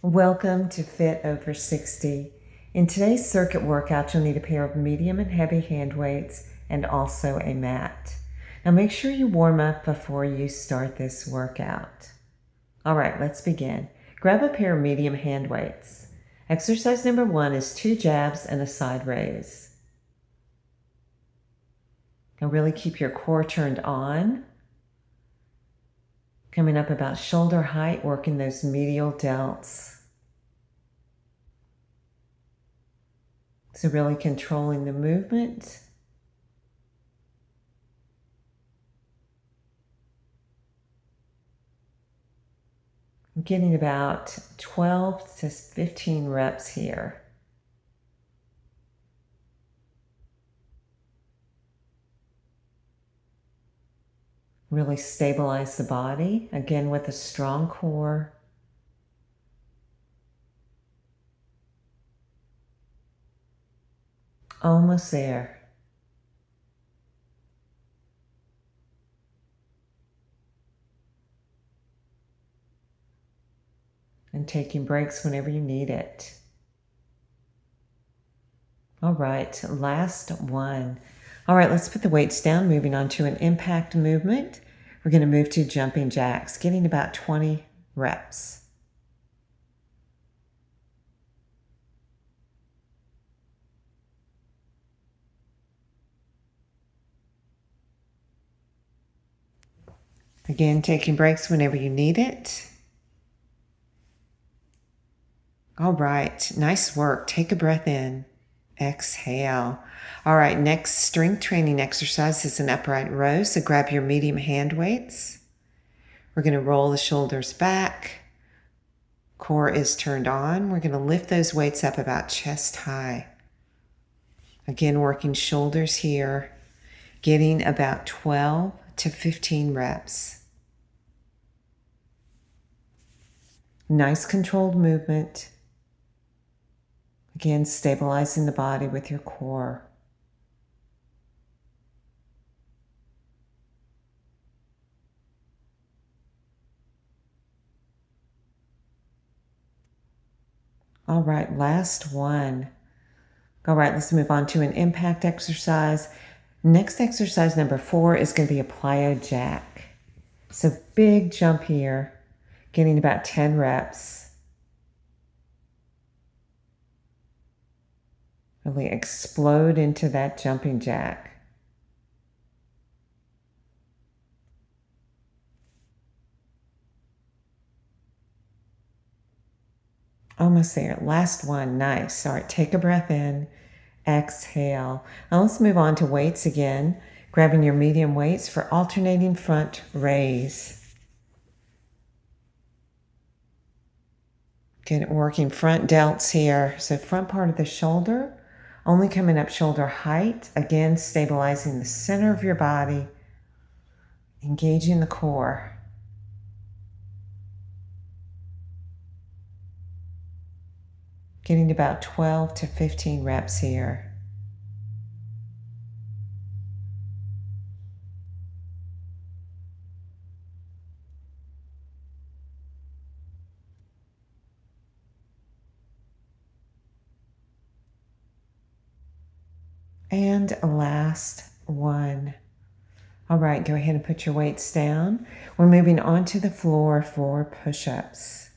Welcome to Fit Over 60. In today's circuit workout, you'll need a pair of medium and heavy hand weights and also a mat. Now make sure you warm up before you start this workout. All right, let's begin. Grab a pair of medium hand weights. Exercise number 1 is 2 jabs and a side raise. Now really keep your core turned on. Coming up about shoulder height, working those medial delts. So really controlling the movement. I'm getting about 12 to 15 reps here. Really stabilize the body, again with a strong core. Almost there. And taking breaks whenever you need it. All right, last one. All right, let's put the weights down, moving on to an impact movement. We're going to move to jumping jacks, getting about 20 reps. Again, taking breaks whenever you need it. All right, nice work. Take a breath in. Exhale. All right, next strength training exercise is an upright row. So grab your medium hand weights. We're going to roll the shoulders back. Core is turned on. We're going to lift those weights up about chest high. Again, working shoulders here, getting about 12 to 15 reps. Nice controlled movement. Again, stabilizing the body with your core. All right, last one. All right, let's move on to an impact exercise. Next exercise, number 4, is going to be a plyo jack. So big jump here, getting about 10 reps. Really explode into that jumping jack. Almost there. Last one. Nice. All right, take a breath in. Exhale. Now let's move on to weights again. Grabbing your medium weights for alternating front raise. Get working front delts here. So front part of the shoulder, only coming up shoulder height. Again, stabilizing the center of your body. Engaging the core. Getting about 12 to 15 reps here. And last one. All right, go ahead and put your weights down. We're moving onto the floor for push-ups.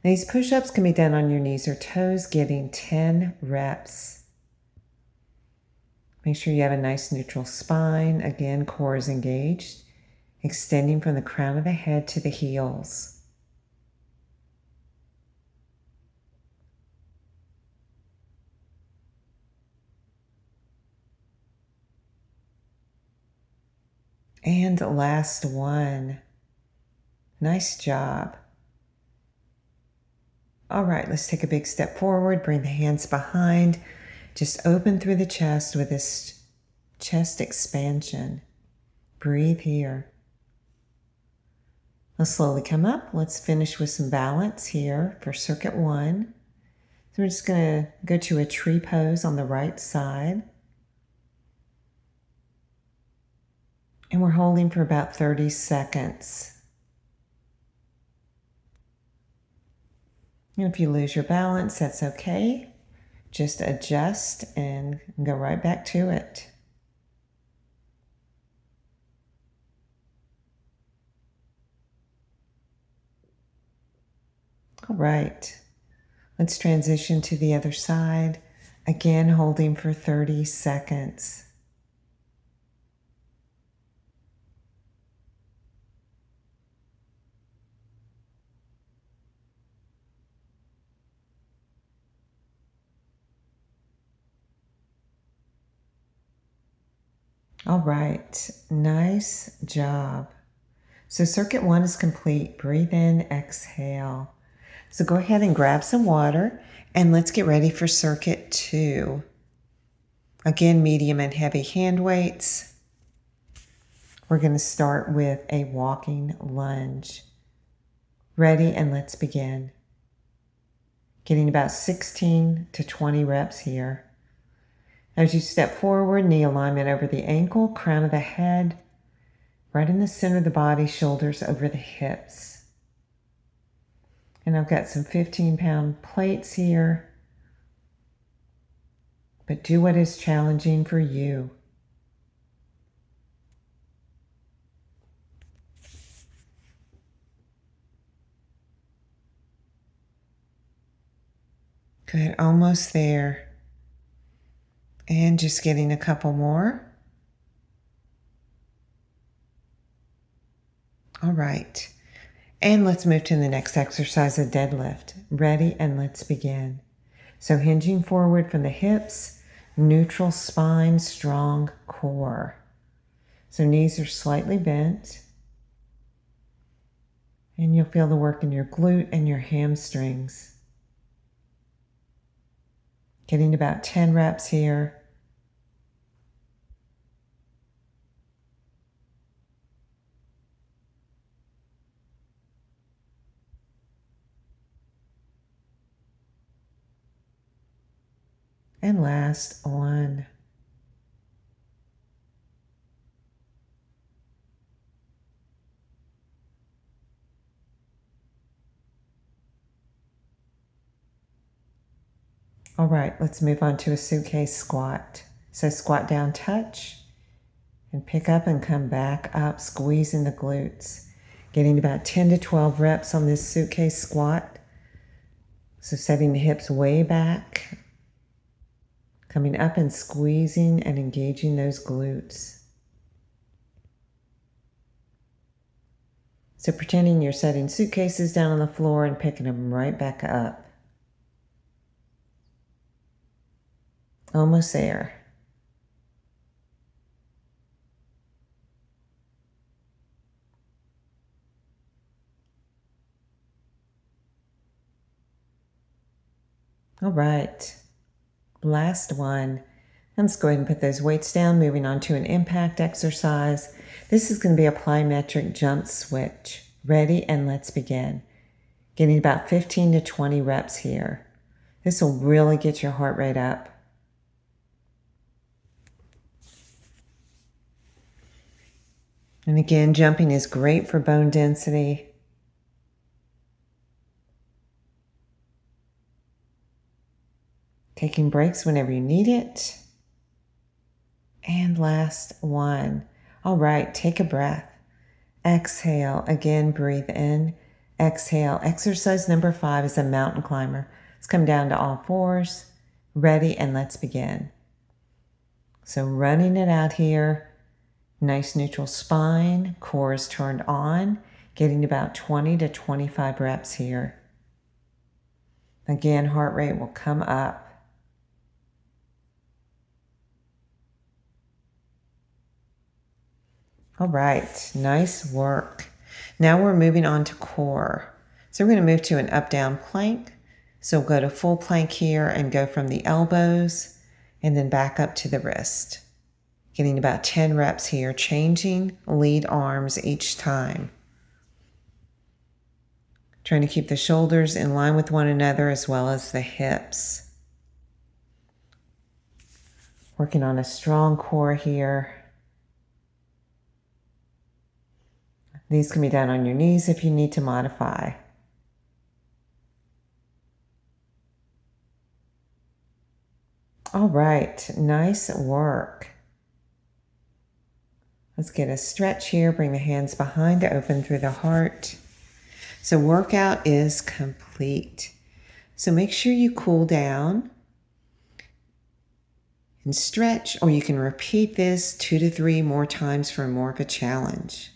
These push-ups can be done on your knees or toes, getting 10 reps. Make sure you have a nice neutral spine. Again, core is engaged, extending from the crown of the head to the heels. And last one. Nice job. All right, let's take a big step forward. Bring the hands behind. Just open through the chest with this chest expansion. Breathe here. Let's slowly come up. Let's finish with some balance here for circuit 1. So we're just going to go to a tree pose on the right side. And we're holding for about 30 seconds. And if you lose your balance, that's okay. Just adjust and go right back to it. All right. Let's transition to the other side. Again, holding for 30 seconds. All right, nice job. So circuit 1 is complete. Breathe in, exhale. So go ahead and grab some water and let's get ready for circuit 2. Again, medium and heavy hand weights. We're going to start with a walking lunge. Ready, and let's begin. Getting about 16 to 20 reps here. As you step forward, knee alignment over the ankle, crown of the head, right in the center of the body, shoulders over the hips. And I've got some 15-pound plates here. But do what is challenging for you. Good, almost there. And just getting a couple more. All right. And let's move to the next exercise, a deadlift. Ready, and let's begin. So hinging forward from the hips, neutral spine, strong core. So knees are slightly bent. And you'll feel the work in your glute and your hamstrings. Getting about 10 reps here. And last one. All right, let's move on to a suitcase squat. So squat down, touch, and pick up and come back up, squeezing the glutes. Getting about 10 to 12 reps on this suitcase squat. So setting the hips way back, coming up and squeezing and engaging those glutes. So pretending you're setting suitcases down on the floor and picking them right back up. Almost there. All right, last one. Let's go ahead and put those weights down, moving on to an impact exercise. This is going to be a plyometric jump switch. Ready, and let's begin. Getting about 15 to 20 reps here. This will really get your heart rate up. And again, jumping is great for bone density. Taking breaks whenever you need it. And last one. All right, take a breath. Exhale. Again, breathe in. Exhale. Exercise number 5 is a mountain climber. Let's come down to all fours. Ready, and let's begin. So running it out here. Nice neutral spine. Core is turned on. Getting about 20 to 25 reps here. Again, heart rate will come up. All right, nice work. Now we're moving on to core. So we're going to move to an up-down plank. So we'll go to full plank here and go from the elbows and then back up to the wrist. Getting about 10 reps here, changing lead arms each time. Trying to keep the shoulders in line with one another as well as the hips. Working on a strong core here. These can be done on your knees if you need to modify. All right, nice work. Let's get a stretch here. Bring the hands behind to open through the heart. So workout is complete. So make sure you cool down and stretch, or you can repeat this 2 to 3 more times for more of a challenge.